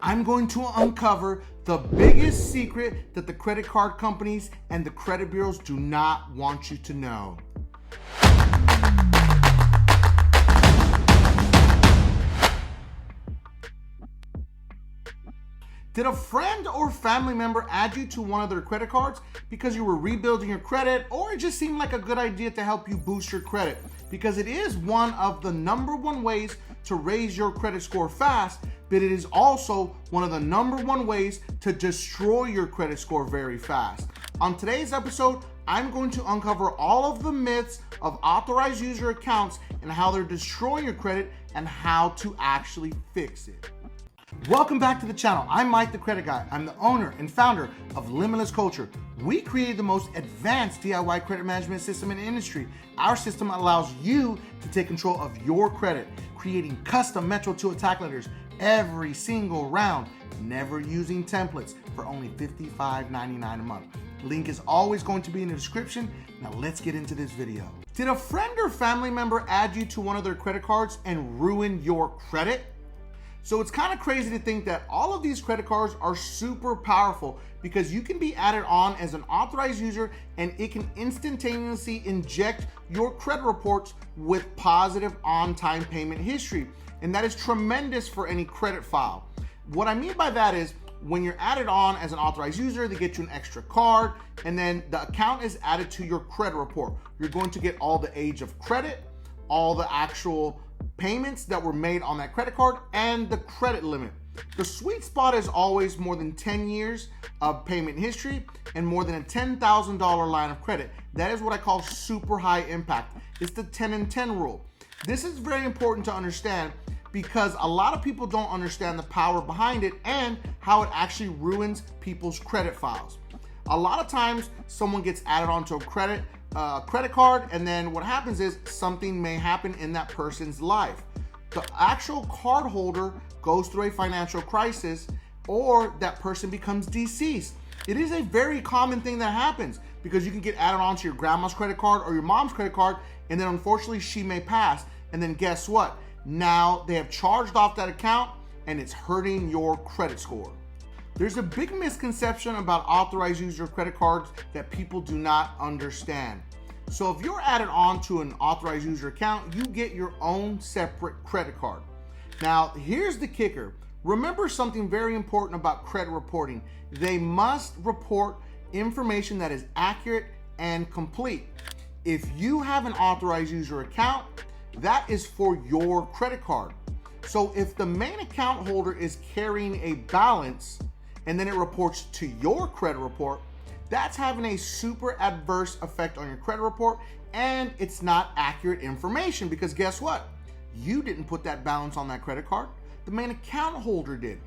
I'm going to uncover the biggest secret that the credit card companies and the credit bureaus do not want you to know. Did a friend or family member add you to one of their credit cards because you were rebuilding your credit, or it just seemed like a good idea to help you boost your credit? Because it is one of the #1 ways to raise your credit score fast, but it is also one of the #1 ways to destroy your credit score very fast. On today's episode, I'm going to uncover all of the myths of authorized user accounts and how they're destroying your credit and how to actually fix it. Welcome back to the channel. I'm Mike the Credit Guy. I'm the owner and founder of Limitless Culture. We created the most advanced DIY credit management system in the industry. Our system allows you to take control of your credit, creating custom Metro 2 attack letters every single round, never using templates, for only $55.99 a month. Link is always going to be in the description. Now let's get into this video. Did a friend or family member add you to one of their credit cards and ruin your credit? So it's kind of crazy to think that all of these credit cards are super powerful because you can be added on as an authorized user and it can instantaneously inject your credit reports with positive on-time payment history. And that is tremendous for any credit file. What I mean by that is when you're added on as an authorized user, they get you an extra card and then the account is added to your credit report. You're going to get all the age of credit, all the actual payments that were made on that credit card, and the credit limit. The sweet spot is always more than 10 years of payment history and more than a $10,000 line of credit. That is what I call super high impact. It's the 10 and 10 rule. This is very important to understand because a lot of people don't understand the power behind it and how it actually ruins people's credit files. A lot of times someone gets added onto a credit card, and then what happens is something may happen in that person's life. The actual card holder goes through a financial crisis, or that person becomes deceased. It is a very common thing that happens because you can get added onto your grandma's credit card or your mom's credit card, and then unfortunately she may pass, and then guess what? Now they have charged off that account and it's hurting your credit score. There's a big misconception about authorized user credit cards that people do not understand. So if you're added on to an authorized user account, you get your own separate credit card. Now, here's the kicker. Remember something very important about credit reporting. They must report information that is accurate and complete. If you have an authorized user account, that is for your credit card. So if the main account holder is carrying a balance and then it reports to your credit report, that's having a super adverse effect on your credit report, and it's not accurate information because guess what? You didn't put that balance on that credit card. The main account holder did.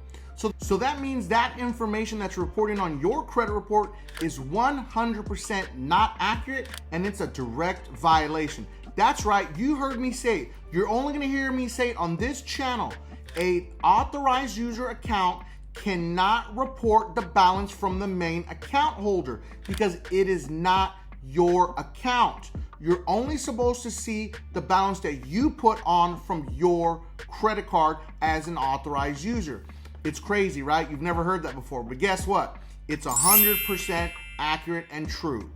So that means that information that's reporting on your credit report is 100% not accurate, and it's a direct violation. That's right, you heard me say it. You're only gonna hear me say it on this channel. An authorized user account cannot report the balance from the main account holder because it is not your account. You're only supposed to see the balance that you put on from your credit card as an authorized user. It's crazy, right? You've never heard that before, but guess what? It's 100% accurate and true.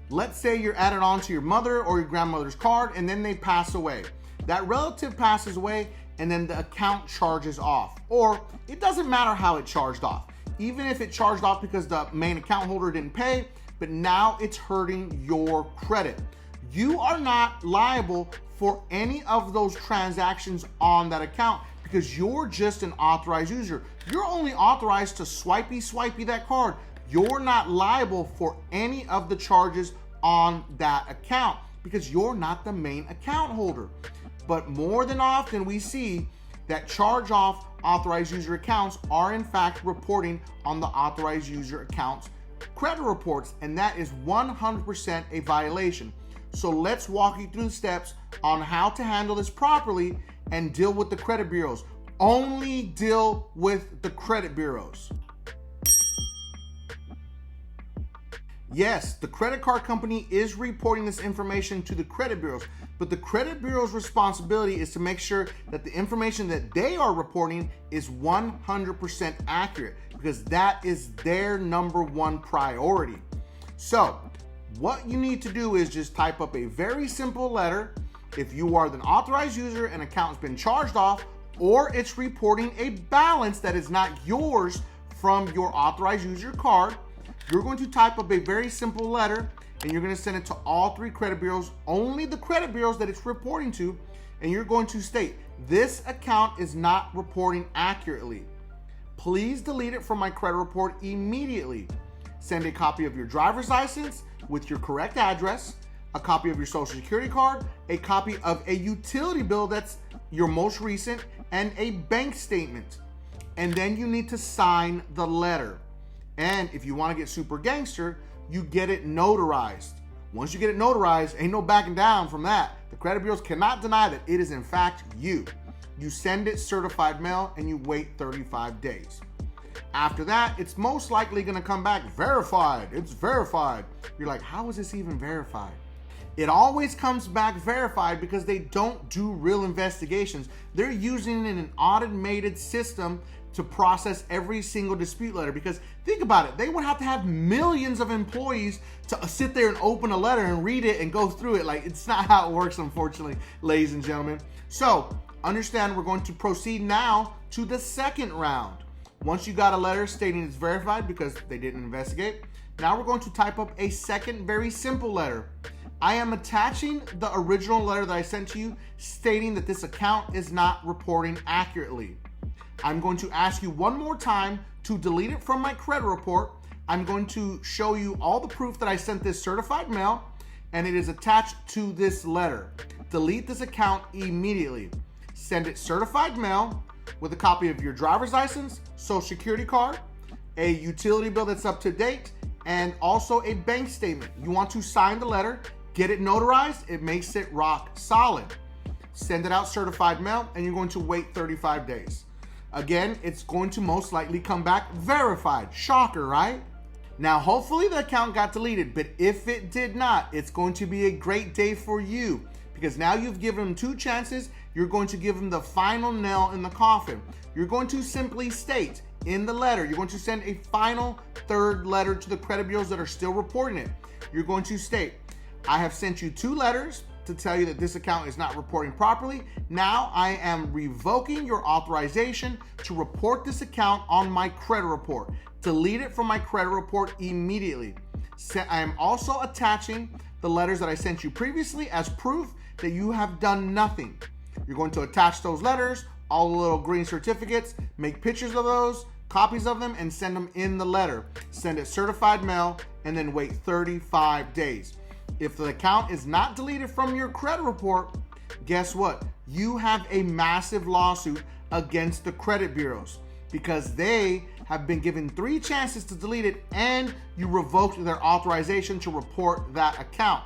Let's say you're added on to your mother or your grandmother's card and then they pass away. That relative passes away and then the account charges off. Or it doesn't matter how it charged off. Even if it charged off because the main account holder didn't pay, but now it's hurting your credit. You are not liable for any of those transactions on that account because you're just an authorized user. You're only authorized to swipey that card. You're not liable for any of the charges on that account because you're not the main account holder. But more than often we see that charge off authorized user accounts are in fact reporting on the authorized user accounts credit reports, and that is 100% a violation. So let's walk you through the steps on how to handle this properly and deal with the credit bureaus. Only deal with the credit bureaus. Yes, the credit card company is reporting this information to the credit bureaus, but the credit bureau's responsibility is to make sure that the information that they are reporting is 100% accurate, because that is their number one priority. So what you need to do is just type up a very simple letter. If you are an authorized user and account's been charged off, or it's reporting a balance that is not yours from your authorized user card, you're going to type up a very simple letter and you're going to send it to all three credit bureaus, only the credit bureaus that it's reporting to, and you're going to state, this account is not reporting accurately. Please delete it from my credit report immediately. Send a copy of your driver's license with your correct address, a copy of your social security card, a copy of a utility bill that's your most recent, and a bank statement. And then you need to sign the letter. And if you want to get super gangster, you get it notarized. Once you get it notarized, ain't no backing down from that. The credit bureaus cannot deny that it is in fact you. You send it certified mail and you wait 35 days. After that, it's most likely going to come back verified. It's verified. You're like, how is this even verified? It always comes back verified because they don't do real investigations. They're using an automated system to process every single dispute letter, because think about it, they would have to have millions of employees to sit there and open a letter and read it and go through it. Like, it's not how it works, unfortunately, ladies and gentlemen. So understand, we're going to proceed now to the second round. Once you got a letter stating it's verified because they didn't investigate, now we're going to type up a second very simple letter. I am attaching the original letter that I sent to you stating that this account is not reporting accurately. I'm going to ask you one more time to delete it from my credit report. I'm going to show you all the proof that I sent this certified mail, and it is attached to this letter. Delete this account immediately. Send it certified mail with a copy of your driver's license, social security card, a utility bill that's up to date, and also a bank statement. You want to sign the letter, get it notarized. It makes it rock solid. Send it out certified mail, and you're going to wait 35 days. Again, it's going to most likely come back verified. Shocker, right? Now, hopefully the account got deleted, but if it did not, it's going to be a great day for you, because now you've given them two chances. You're going to give them the final nail in the coffin. You're going to simply state in the letter, you're going to send a final third letter to the credit bureaus that are still reporting it. You're going to state, I have sent you two letters to tell you that this account is not reporting properly. Now I am revoking your authorization to report this account on my credit report. Delete it from my credit report immediately. I am also attaching the letters that I sent you previously as proof that you have done nothing. You're going to attach those letters, all the little green certificates, make pictures of those, copies of them, and send them in the letter. Send it certified mail, and then wait 35 days. If the account is not deleted from your credit report, guess what? You have a massive lawsuit against the credit bureaus because they have been given 3 chances to delete it, and you revoked their authorization to report that account.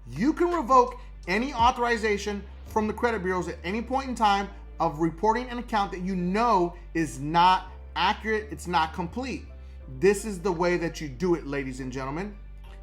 You can revoke any authorization from the credit bureaus at any point in time of reporting an account that you know is not accurate, it's not complete. This is the way that you do it, ladies and gentlemen.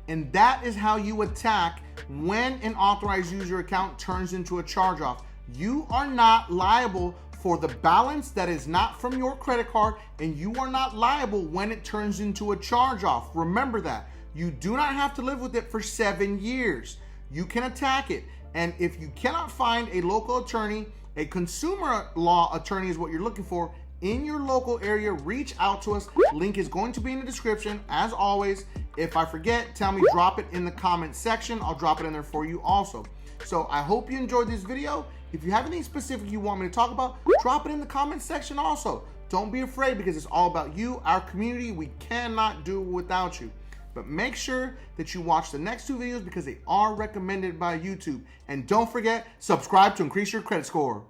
And that is how you attack when an authorized user account turns into a charge-off. You are not liable for the balance that is not from your credit card, and you are not liable when it turns into a charge-off. Remember that. You do not have to live with it for 7 years. You can attack it. And if you cannot find a local attorney, a consumer law attorney is what you're looking for in your local area, reach out to us. Link is going to be in the description. As always, if I forget, tell me, drop it in the comment section. I'll drop it in there for you also. So I hope you enjoyed this video. If you have anything specific you want me to talk about, drop it in the comment section also. Don't be afraid, because it's all about you, our community. We cannot do it without you. But make sure that you watch the next 2 videos because they are recommended by YouTube. And don't forget, subscribe to increase your credit score.